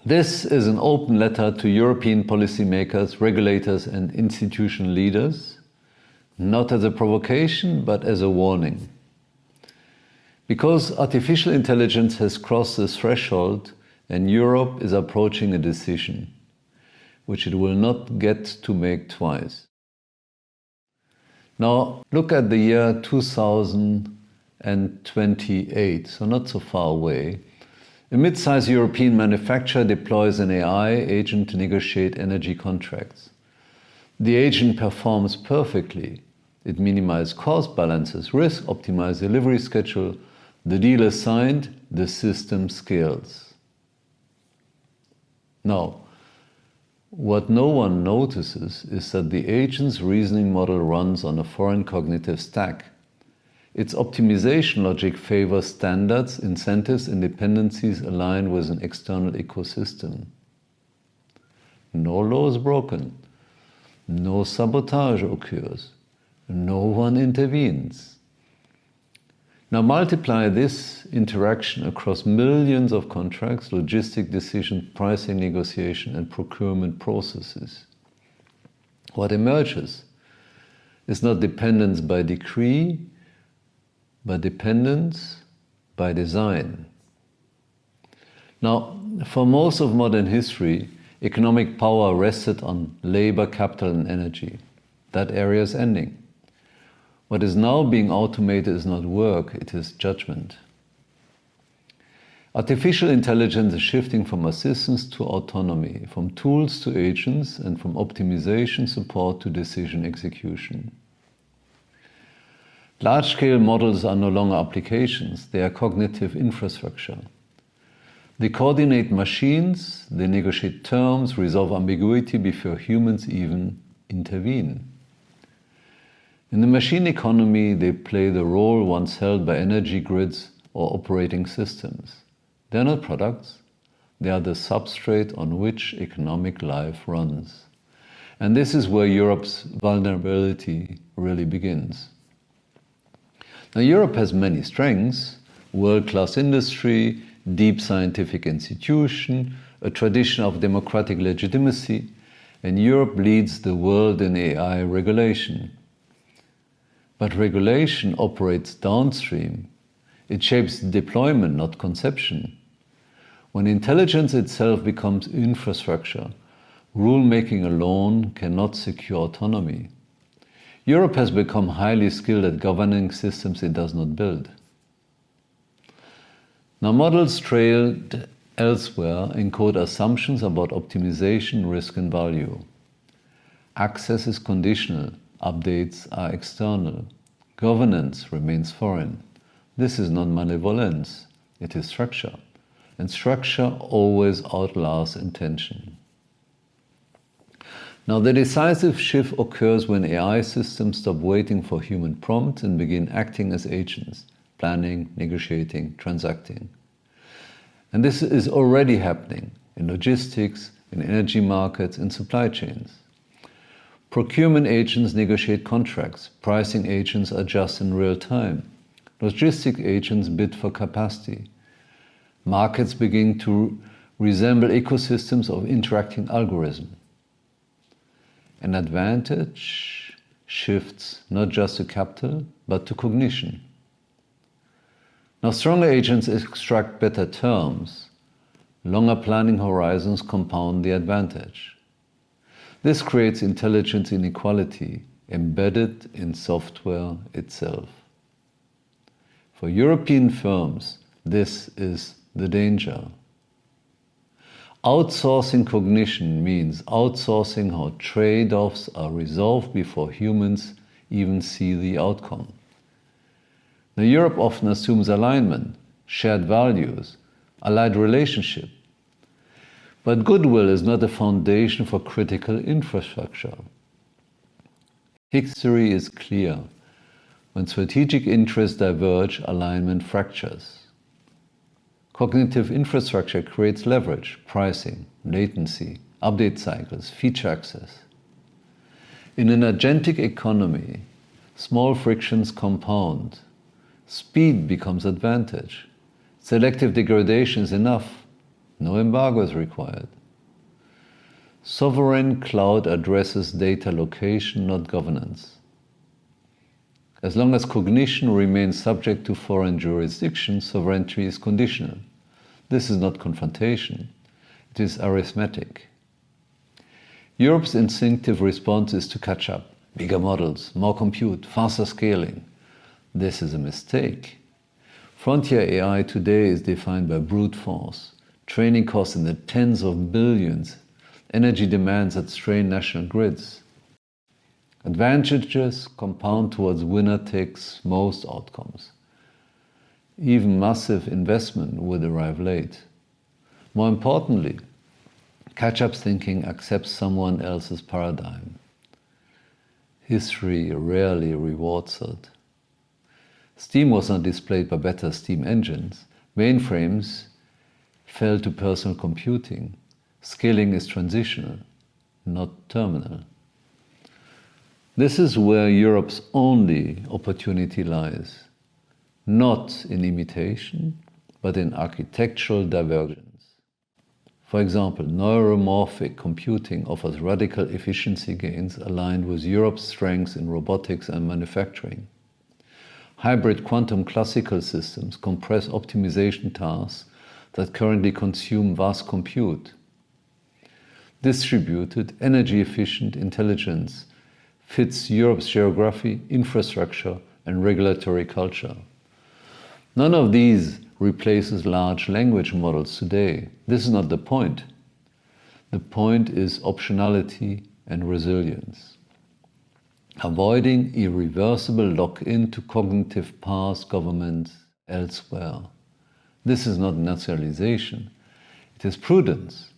This is an open letter to European policymakers, regulators and institution leaders, not as a provocation, but as a warning. Because artificial intelligence has crossed the threshold and Europe is approaching a decision, which it will not get to make twice. Now, look at the year 2028, so not so far away. A mid-sized European manufacturer deploys an AI agent to negotiate energy contracts. The agent performs perfectly. It minimizes cost, balances risk, optimizes delivery schedule. The deal is signed, the system scales. Now, what no one notices is that the agent's reasoning model runs on a foreign cognitive stack. Its optimization logic favors standards, incentives, and dependencies aligned with an external ecosystem. No law is broken. No sabotage occurs. No one intervenes. Now multiply this interaction across millions of contracts, logistic decisions, pricing negotiation, and procurement processes. What emerges is not dependence by decree, but dependence by design. Now, for most of modern history, economic power rested on labor, capital, and energy. That area is ending. What is now being automated is not work, it is judgment. Artificial intelligence is shifting from assistance to autonomy, from tools to agents, and from optimization support to decision execution. Large-scale models are no longer applications, they are cognitive infrastructure. They coordinate machines, they negotiate terms, resolve ambiguity before humans even intervene. In the machine economy, they play the role once held by energy grids or operating systems. They are not products, they are the substrate on which economic life runs. And this is where Europe's vulnerability really begins. Now, Europe has many strengths: world-class industry, deep scientific institution, a tradition of democratic legitimacy, and Europe leads the world in AI regulation. But regulation operates downstream. It shapes deployment, not conception. When intelligence itself becomes infrastructure, rule-making alone cannot secure autonomy. Europe has become highly skilled at governing systems it does not build. Now, models trailed elsewhere encode assumptions about optimization, risk, and value. Access is conditional, updates are external. Governance remains foreign. This is not malevolence, it is structure. And structure always outlasts intention. Now, the decisive shift occurs when AI systems stop waiting for human prompts and begin acting as agents, planning, negotiating, transacting. And this is already happening in logistics, in energy markets, in supply chains. Procurement agents negotiate contracts, pricing agents adjust in real time, logistic agents bid for capacity. Markets begin to resemble ecosystems of interacting algorithms. An advantage shifts not just to capital, but to cognition. Now, stronger agents extract better terms. Longer planning horizons compound the advantage. This creates intelligence inequality embedded in software itself. For European firms, this is the danger. Outsourcing cognition means outsourcing how trade-offs are resolved before humans even see the outcome. Now, Europe often assumes alignment, shared values, allied relationship. But goodwill is not a foundation for critical infrastructure. History is clear. When strategic interests diverge, alignment fractures. Cognitive infrastructure creates leverage, pricing, latency, update cycles, feature access. In an agentic economy, small frictions compound. Speed becomes advantage. Selective degradation is enough. No embargo is required. Sovereign cloud addresses data location, not governance. As long as cognition remains subject to foreign jurisdiction, sovereignty is conditional. This is not confrontation, it is arithmetic. Europe's instinctive response is to catch up. Bigger models, more compute, faster scaling. This is a mistake. Frontier AI today is defined by brute force, training costs in the tens of billions, energy demands that strain national grids. Advantages compound towards winner takes most outcomes. Even massive investment would arrive late. More importantly, catch-up thinking accepts someone else's paradigm. History rarely rewards it. Steam was not displaced by better steam engines. Mainframes fell to personal computing. Scaling is transitional, not terminal. This is where Europe's only opportunity lies, not in imitation, but in architectural divergence. For example, neuromorphic computing offers radical efficiency gains aligned with Europe's strengths in robotics and manufacturing. Hybrid quantum classical systems compress optimization tasks that currently consume vast compute. Distributed, energy-efficient intelligence fits Europe's geography, infrastructure, and regulatory culture. None of these replaces large language models today. This is not the point. The point is optionality and resilience. Avoiding irreversible lock-in to cognitive past governments elsewhere. This is not nationalization. It is prudence.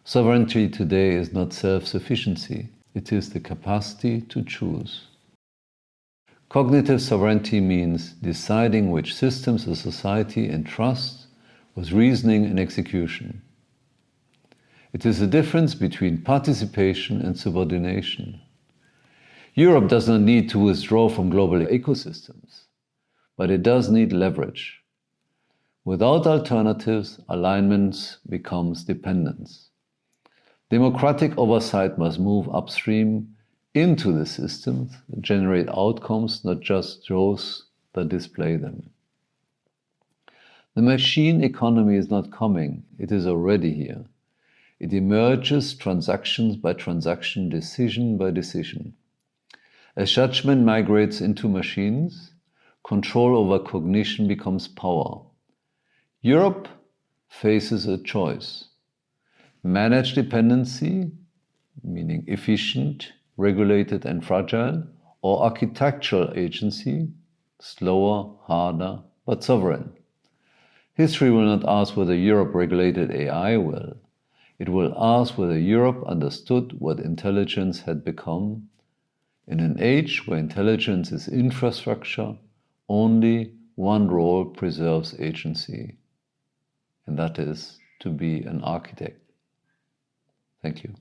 Sovereignty today is not self-sufficiency. It is the capacity to choose. Cognitive sovereignty means deciding which systems a society entrusts with reasoning and execution. It is the difference between participation and subordination. Europe does not need to withdraw from global ecosystems, but it does need leverage. Without alternatives, alignment becomes dependence. Democratic oversight must move upstream into the systems that generate outcomes, not just those that display them. The machine economy is not coming, it is already here. It emerges transactions by transaction, decision by decision. As judgment migrates into machines, control over cognition becomes power. Europe faces a choice. Manage dependency, meaning efficient, regulated and fragile, or architectural agency, slower, harder, but sovereign. History will not ask whether Europe regulated AI well. It will ask whether Europe understood what intelligence had become. In an age where intelligence is infrastructure, only one role preserves agency, and that is to be an architect. Thank you.